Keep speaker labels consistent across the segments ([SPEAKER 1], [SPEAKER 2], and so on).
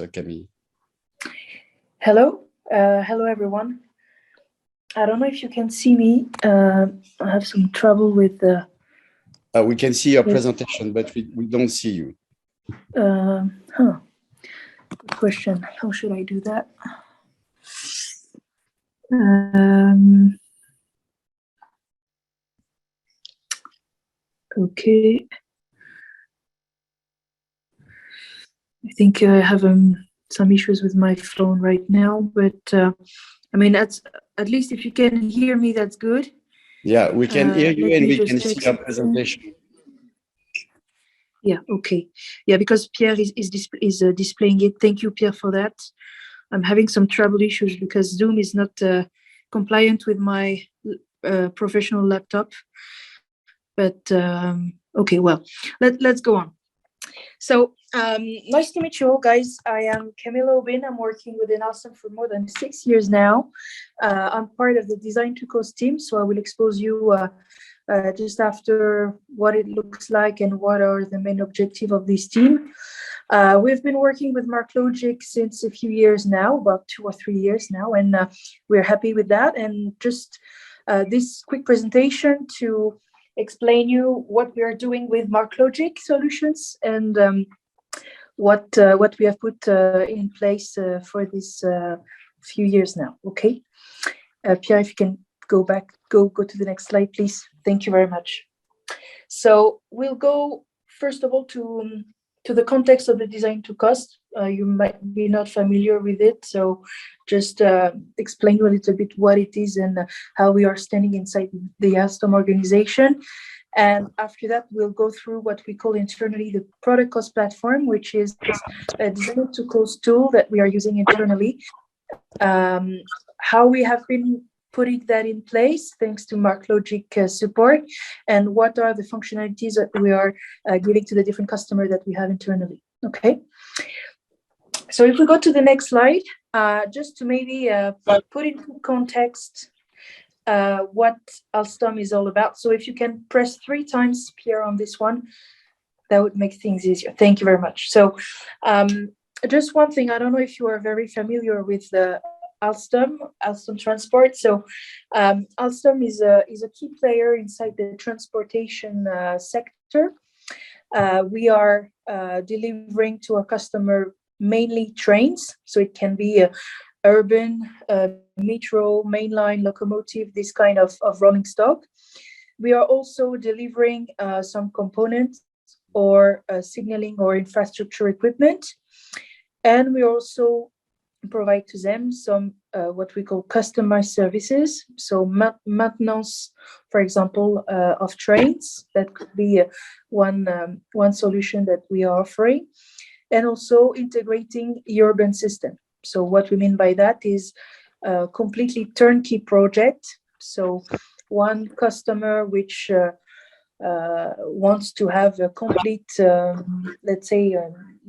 [SPEAKER 1] Camille.
[SPEAKER 2] Hello, hello everyone. I don't know if you can see me. I have some trouble with the.
[SPEAKER 1] We can see your presentation, but we don't see you.
[SPEAKER 2] Good question. How should I do that? Okay. I think I have some issues with my phone right now, but I mean, that's at least if you can hear me, that's good.
[SPEAKER 1] Yeah, we can hear you and we can see your presentation.
[SPEAKER 2] Yeah, okay. Yeah, because Pierre is displaying it. Thank you, Pierre, for that. I'm having some trouble issues because Zoom is not compliant with my professional laptop. But okay, well, let's go on. So nice to meet you all, guys. I am Camille AUBIN. I'm working within Alstom for more than 6 years now. I'm part of the Design to Cost team, so I will expose you just after what it looks like and what are the main objectives of this team. We've been working with MarkLogic since a few years now, about 2 or 3 years now, and we're happy with that. And just this quick presentation to explain you what we are doing with MarkLogic solutions and what we have put in place for this few years now. Okay, Pierre, if you can go to the next slide, please. Thank you very much. So we'll go first of all to the context of the Design to Cost. You might be not familiar with it, so just explain you a little bit what it is and how we are standing inside the Alstom organization. And after that, we'll go through what we call internally the product cost platform, which is a Design to Cost tool that we are using internally. How we have been putting that in place thanks to MarkLogic support, and what are the functionalities that we are giving to the different customers that we have internally. Okay. So if we go to the next slide, just to maybe put into context what Alstom is all about. So if you can press 3 times, Pierre, on this one, that would make things easier. Thank you very much. So just one thing, I don't know if you are very familiar with the Alstom Transport. So Alstom is a key player inside the transportation sector. We are delivering to our customer mainly trains, so it can be urban, metro, mainline, locomotive, this kind of rolling stock. We are also delivering some components or signaling or infrastructure equipment, and we also provide to them some what we call customized services. So maintenance, for example, of trains, that could be one solution that we are offering, and also integrating urban system. So what we mean by that is a completely turnkey project. So one customer which wants to have a complete, let's say,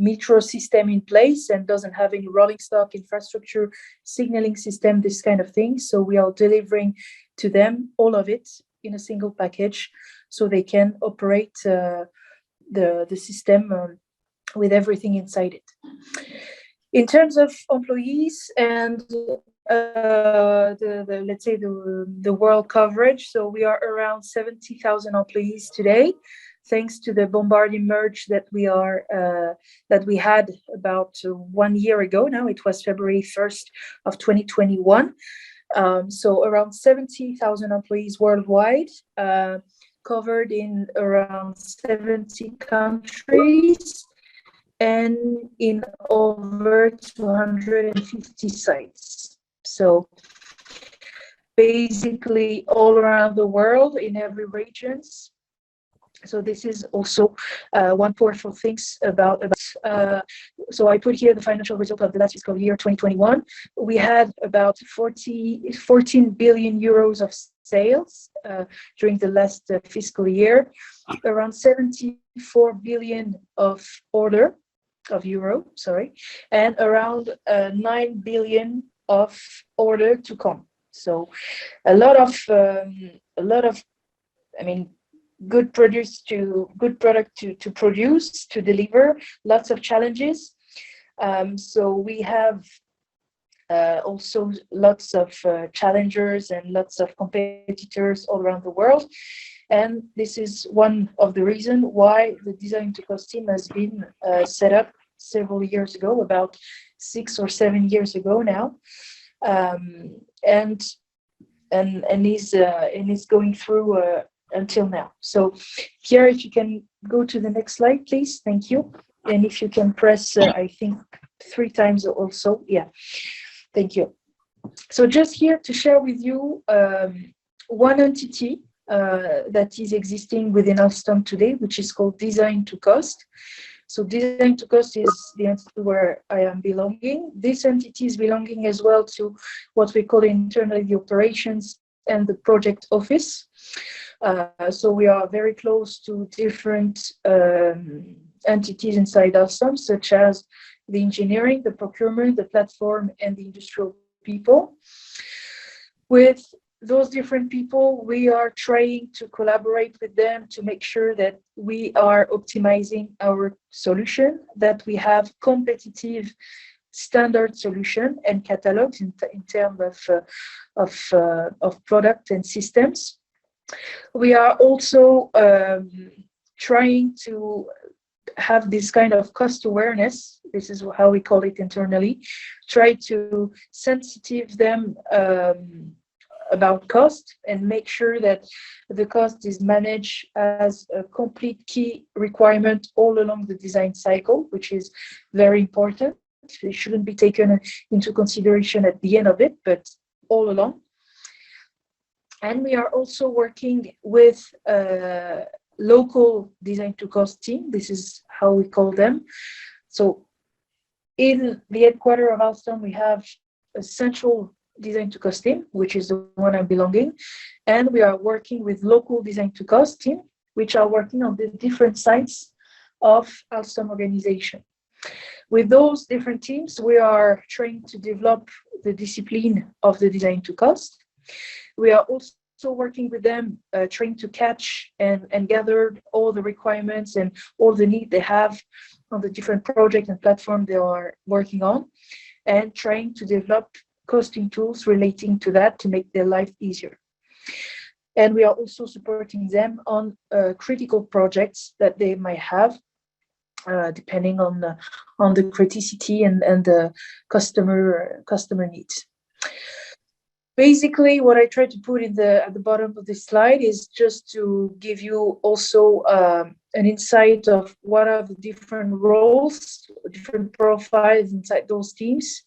[SPEAKER 2] metro system in place and doesn't have any rolling stock infrastructure, signaling system, this kind of thing. So we are delivering to them all of it in a single package, so they can operate the system with everything inside it. In terms of employees and let's say the world coverage, so we are around 70,000 employees today, thanks to the Bombardier merge that we had about 1 year ago. Now it was February 1st of 2021. So around 70,000 employees worldwide, covered in around 70 countries and in over 250 sites. So basically all around the world in every regions. So this is also one powerful things about so I put here the financial result of the last fiscal year 2021. We had about 14 billion euros of sales during the last fiscal year, around 74 billion of euro, and around 9 billion of order to come. So a lot of I mean, good product to produce, to deliver, lots of challenges. So we have also lots of challengers and lots of competitors all around the world. And this is one of the reasons why the Design to Cost team has been set up several years ago, about 6 or 7 years ago now, and is going through until now. So Pierre, if you can go to the next slide, please. Thank you. And if you can press, I think 3 times also. Yeah, thank you. So just here to share with you one entity that is existing within Alstom today, which is called Design to Cost. So Design to Cost is the entity where I am belonging. This entity is belonging as well to what we call internally the operations and the project office. So we are very close to different entities inside Alstom, such as the engineering, the procurement, the platform, and the industrial people. With those different people, we are trying to collaborate with them to make sure that we are optimizing our solution, that we have competitive standard solution and catalogs in terms of product and systems. We are also trying to have this kind of cost awareness. This is how we call it internally. Try to sensitive them about cost and make sure that the cost is managed as a complete key requirement all along the design cycle, which is very important. It shouldn't be taken into consideration at the end of it, but all along. And we are also working with local Design to Cost team. This is how we call them. So in the headquarters of Alstom, we have a central Design to Cost team, which is the one I'm belonging. And we are working with local Design to Cost team, which are working on the different sites of Alstom organization. With those different teams, we are trying to develop the discipline of the Design to Cost. We are also working with them, trying to catch and gather all the requirements and all the need they have on the different projects and platforms they are working on, and trying to develop costing tools relating to that to make their life easier. And we are also supporting them on critical projects that they might have, depending on the criticity and the customer needs. Basically, what I try to put at the bottom of this slide is just to give you also an insight of what are the different roles, different profiles inside those teams.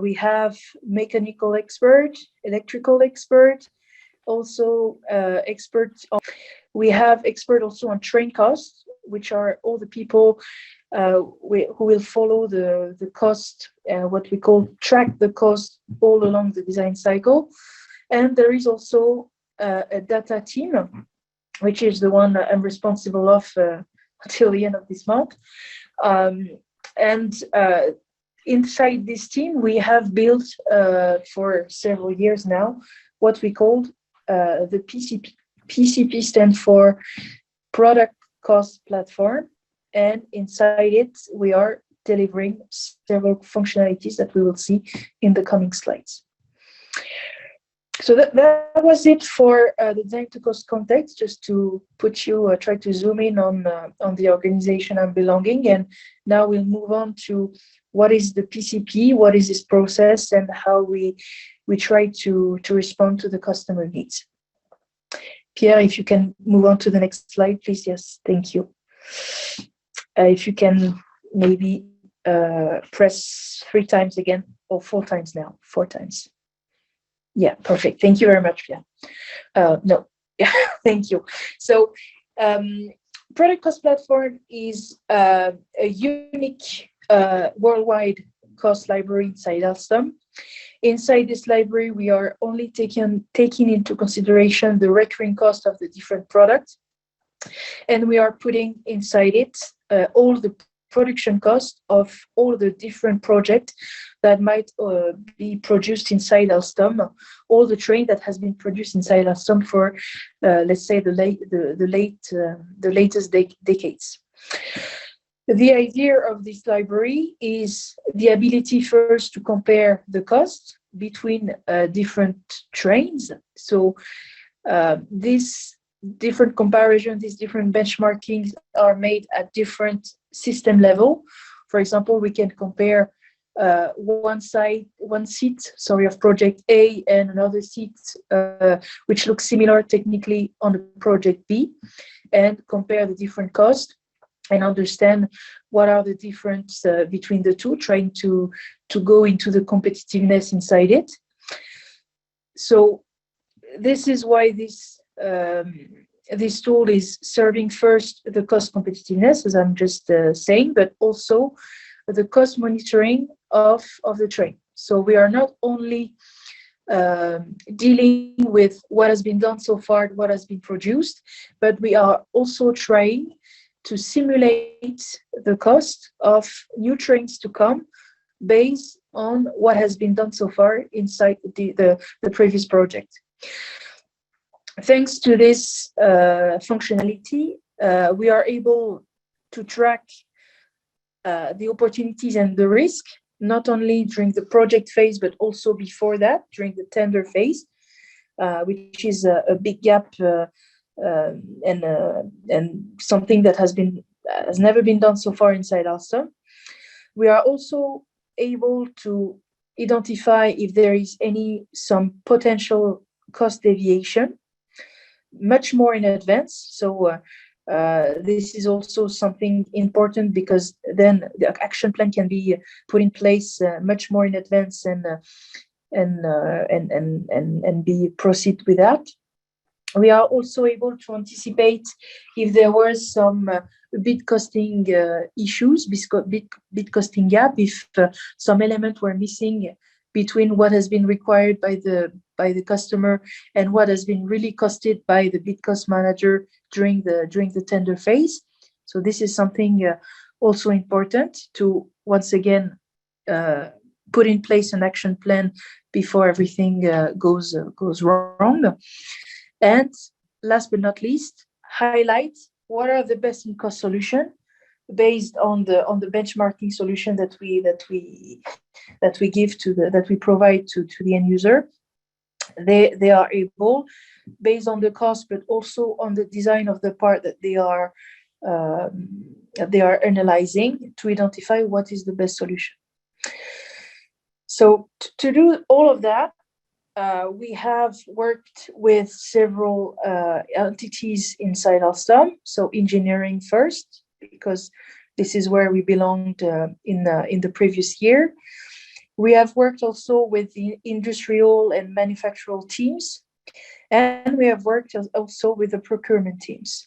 [SPEAKER 2] We have mechanical expert, electrical expert, also experts. We have expert also on train costs, which are all the people who will follow the cost, what we call track the cost all along the design cycle. And there is also a data team, which is the one I'm responsible of until the end of this month. Inside this team, we have built for several years now what we call the PCP. PCP stands for Product Cost Platform. And inside it, we are delivering several functionalities that we will see in the coming slides. So that was it for the Design to Cost context, just to put you, try to zoom in on the organization I'm belonging. And now we'll move on to what is the PCP, what is this process, and how we try to respond to the customer needs. Pierre, if you can move on to the next slide, please. Yes, thank you. If you can maybe press 3 times again, or 4 times now, 4 times. Yeah, perfect. Thank you very much, Pierre. No, thank you. So Product Cost Platform is a unique worldwide cost library inside Alstom. Inside this library, we are only taking into consideration the recurring cost of the different products. And we are putting inside it all the production costs of all the different projects that might be produced inside Alstom, all the train that has been produced inside Alstom for, let's say, the latest decades. The idea of this library is the ability first to compare the cost between different trains. So these different comparisons, these different benchmarkings are made at different system level. For example, we can compare one seat of project A and another seat which looks similar technically on the project B, and compare the different costs and understand what are the difference between the two, trying to go into the competitiveness inside it. So this is why this tool is serving first the cost competitiveness, as I'm just saying, but also the cost monitoring of the train. So we are not only dealing with what has been done so far, what has been produced, but we are also trying to simulate the cost of new trains to come based on what has been done so far inside the previous project. Thanks to this functionality, we are able to track the opportunities and the risk, not only during the project phase, but also before that, during the tender phase, which is a big gap and something that has never been done so far inside Alstom. We are also able to identify if there is some potential cost deviation much more in advance. So this is also something important, because then the action plan can be put in place much more in advance and proceed with that. We are also able to anticipate if there were some bid costing issues, bid costing gap, if some element were missing between what has been required by the customer and what has been really costed by the bid cost manager during the tender phase. So this is something also important to once again put in place an action plan before everything goes wrong. And last but not least, highlight what are the best in cost solution based on the benchmarking solution that we give that we provide to the end user. They are able, based on the cost, but also on the design of the part that they are analyzing, to identify what is the best solution. So to do all of that, we have worked with several entities inside Alstom. So engineering first, because this is where we belonged in the previous year. We have worked also with the industrial and manufacturing teams, and we have worked also with the procurement teams.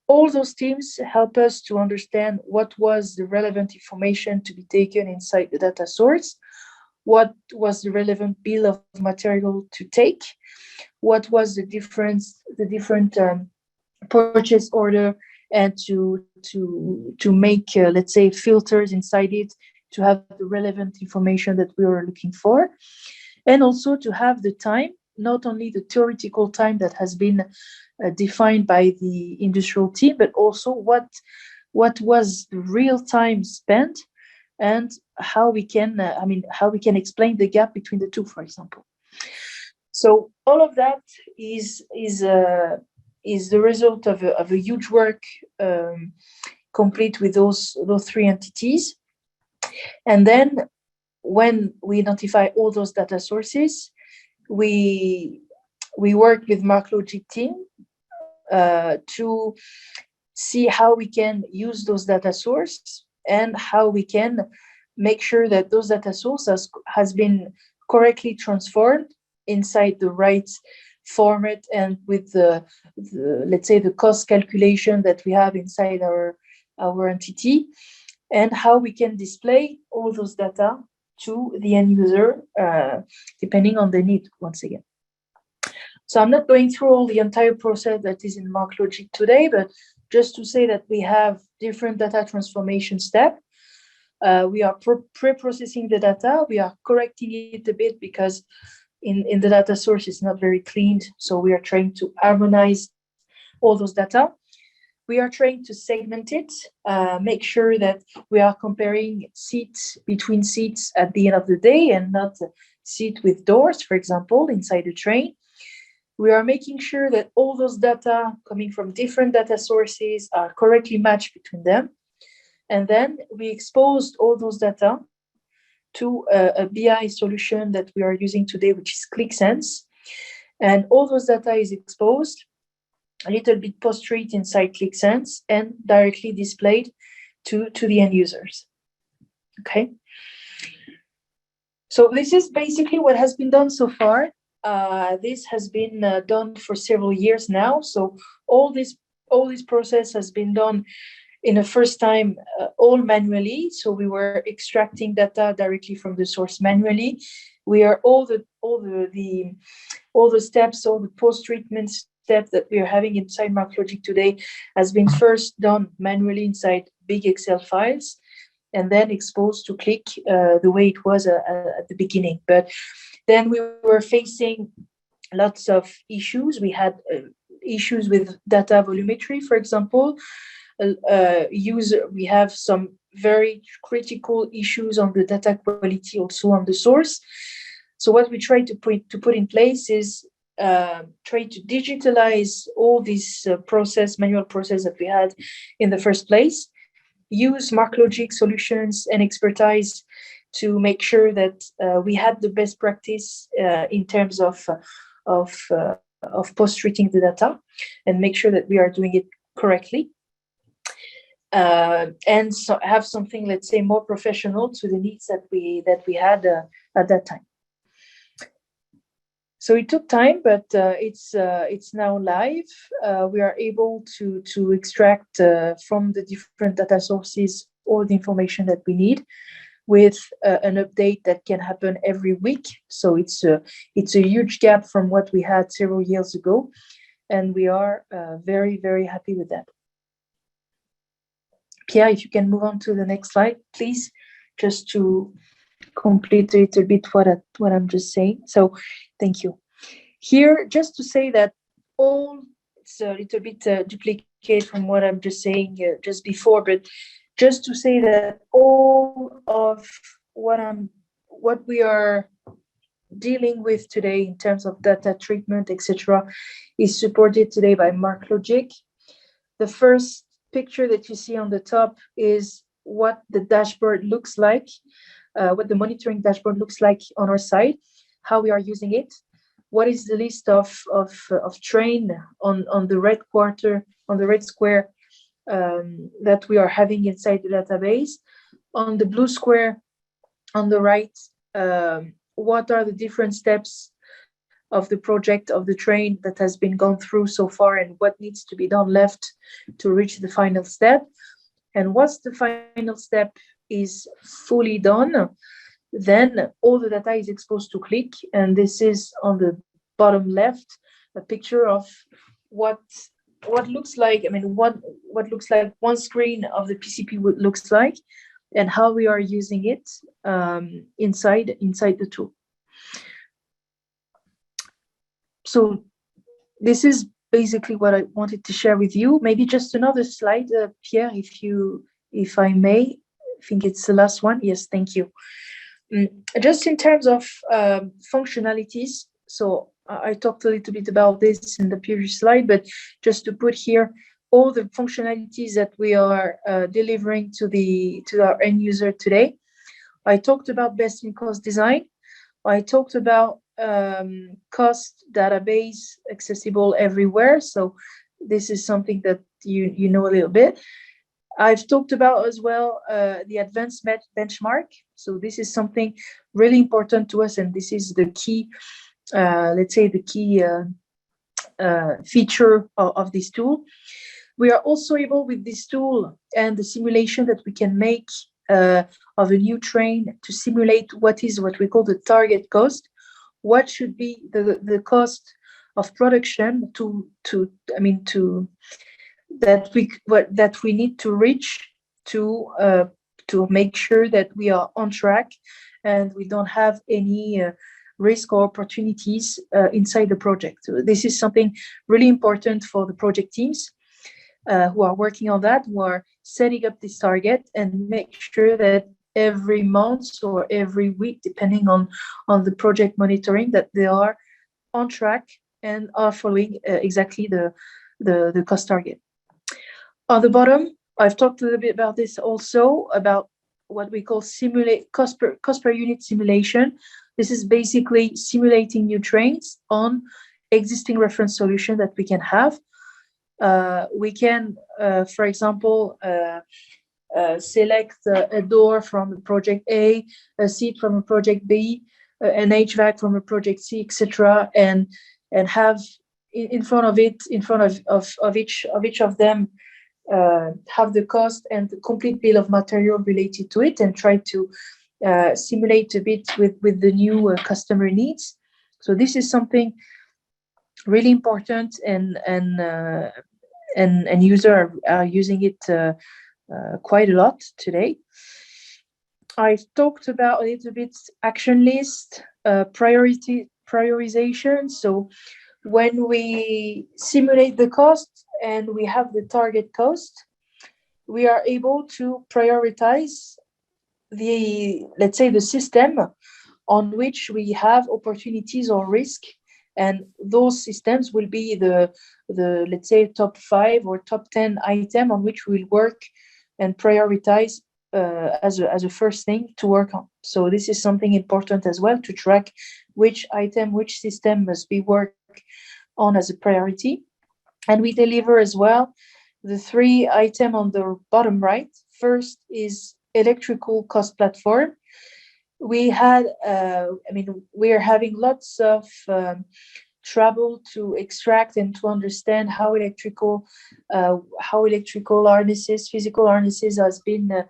[SPEAKER 2] All those teams help us to understand what was the relevant information to be taken inside the data source, what was the relevant bill of material to take, what was the different purchase order, and to make let's say filters inside it to have the relevant information that we were looking for, and also to have the time, not only the theoretical time that has been defined by the industrial team, but also what was the real time spent, and how we can explain the gap between the two, for example. So all of that is the result of a huge work complete with those three entities. And then when we identify all those data sources, we work with MarkLogic team to see how we can use those data sources and how we can make sure that those data sources has been correctly transformed inside the right format and with the let's say the cost calculation that we have inside our entity, and how we can display all those data to the end user depending on the need, once again. So I'm not going through all the entire process that is in MarkLogic today, but just to say that we have different data transformation steps. We are pre-processing the data. We are correcting it a bit because in the data source it's not very clean. So we are trying to harmonize all those data. We are trying to segment it, make sure that we are comparing seats between seats at the end of the day and not seat with doors, for example, inside the train. We are making sure that all those data coming from different data sources are correctly matched between them. And then we exposed all those data to a BI solution that we are using today, which is ClickSense. And all those data is exposed, a little bit post-treat inside ClickSense, and directly displayed to the end users. Okay. So this is basically what has been done so far. This has been done for several years now. So all this process has been done in the first time all manually. So we were extracting data directly from the source manually. We are all the steps, all the post-treatment steps that we are having inside MarkLogic today has been first done manually inside big Excel files, and then exposed to Click the way it was at the beginning. But then we were facing lots of issues. We had issues with data volumetry, for example. We have some very critical issues on the data quality also on the source. So what we try to put in place is try to digitalize all this manual process that we had in the first place, use MarkLogic solutions and expertise to make sure that we had the best practice in terms of post-treating the data, and make sure that we are doing it correctly. And so have something, let's say, more professional to the needs that we had at that time. So it took time, but it's now live. We are able to extract from the different data sources all the information that we need, with an update that can happen every week. So it's a huge gap from what we had several years ago, and we are very, very happy with that. Pierre, if you can move on to the next slide, please, just to complete a little bit what I'm just saying. So thank you. Here, just to say that it's a little bit duplicate from what I'm just saying just before, but just to say that all of what we are dealing with today in terms of data treatment, etc., is supported today by MarkLogic. The first picture that you see on the top is what the dashboard looks like, what the monitoring dashboard looks like on our side, how we are using it, what is the list of train on the red square that we are having inside the database. On the blue square on the right, what are the different steps of the project of the train that has been gone through so far, and what needs to be done left to reach the final step. And once the final step is fully done, then all the data is exposed to Click, and this is on the bottom left, a picture of what looks like, what looks like one screen of the PCP looks like, and how we are using it inside the tool. So this is basically what I wanted to share with you. Maybe just another slide, Pierre, if I may. I think it's the last one. Yes, thank you. Just in terms of functionalities, so I talked a little bit about this in the previous slide, but just to put here all the functionalities that we are delivering to our end user today. I talked about best-in-cost design. I talked about cost database accessible everywhere. So this is something that you know a little bit. I've talked about as well the advanced benchmark. So this is something really important to us, and this is the key, let's say, the key feature of this tool. We are also able, with this tool and the simulation that we can make of a new train, to simulate what we call the target cost. What should be the cost of production that we need to reach to make sure that we are on track and we don't have any risk or opportunities inside the project. So this is something really important for the project teams. who are working on that, who are setting up this target and make sure that every month or every week, depending on the project monitoring, that they are on track and are following exactly the cost target. On the bottom, I've talked a little bit about this also, about what we call cost per unit simulation. This is basically simulating new trains on existing reference solution that we can have. We can, for example, select a door from a project A, a seat from a project B, an HVAC from a project C, etc., and have in front of each of them have the cost and the complete bill of material related to it, and try to simulate a bit with the new customer needs. So this is something really important, and users are using it quite a lot today. I've talked about a little bit action list, prioritization. So when we simulate the cost and we have the target cost, we are able to prioritize let's say the system on which we have opportunities or risk, and those systems will be the let's say top 5 or top 10 item on which we'll work and prioritize as a first thing to work on. So this is something important as well, to track which item, which system must be worked on as a priority. And we deliver as well the 3 items on the bottom right. First is electrical cost platform. We had, we are having lots of trouble to extract and to understand how electrical harnesses, physical harnesses, has been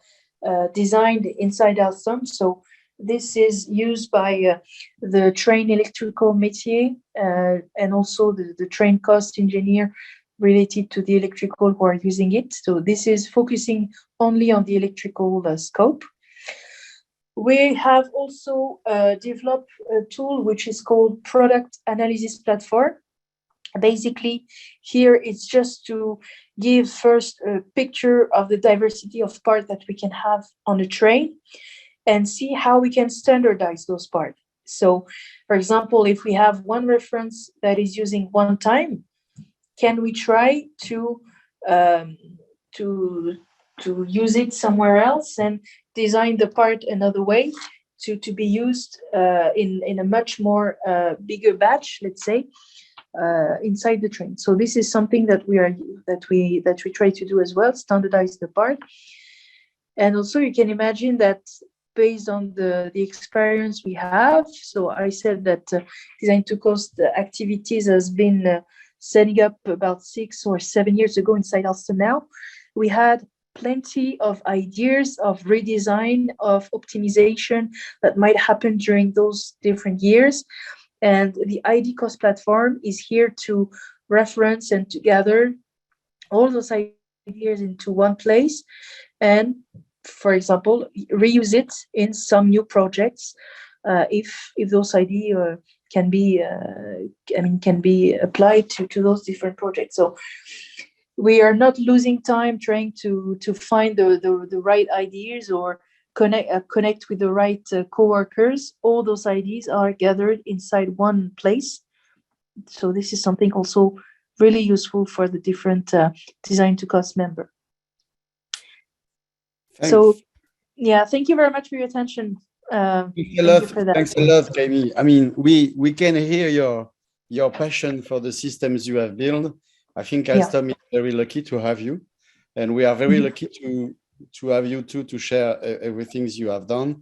[SPEAKER 2] designed inside Alstom. So this is used by the train electrical métier and also the train cost engineer related to the electrical who are using it. So this is focusing only on the electrical scope. We have also developed a tool which is called Product Analysis Platform. Basically, here it's just to give first a picture of the diversity of parts that we can have on a train and see how we can standardize those parts. So, for example, if we have one reference that is using one time, can we try to use it somewhere else and design the part another way to be used in a much more bigger batch, let's say, inside the train. So this is something that we try to do as well, standardize the part. And also you can imagine that based on the experience we have, so I said that design to cost activities has been setting up about 6 or 7 years ago inside Alstom now. We had plenty of ideas of redesign, of optimization that might happen during those different years. And the ID cost platform is here to reference and to gather all those ideas into one place and, for example, reuse it in some new projects if those ideas can be applied to those different projects. So we are not losing time trying to find the right ideas or connect with the right co-workers. All those ideas are gathered inside one place. So this is something also really useful for the different design to cost member.
[SPEAKER 1] Thanks.
[SPEAKER 2] So yeah, thank you very much for your attention.
[SPEAKER 1] Thanks a lot, Camille. I mean, we can hear your passion for the systems you have built. I think Alstom is very lucky to have you, and we are very lucky to have you too to share everything you have done.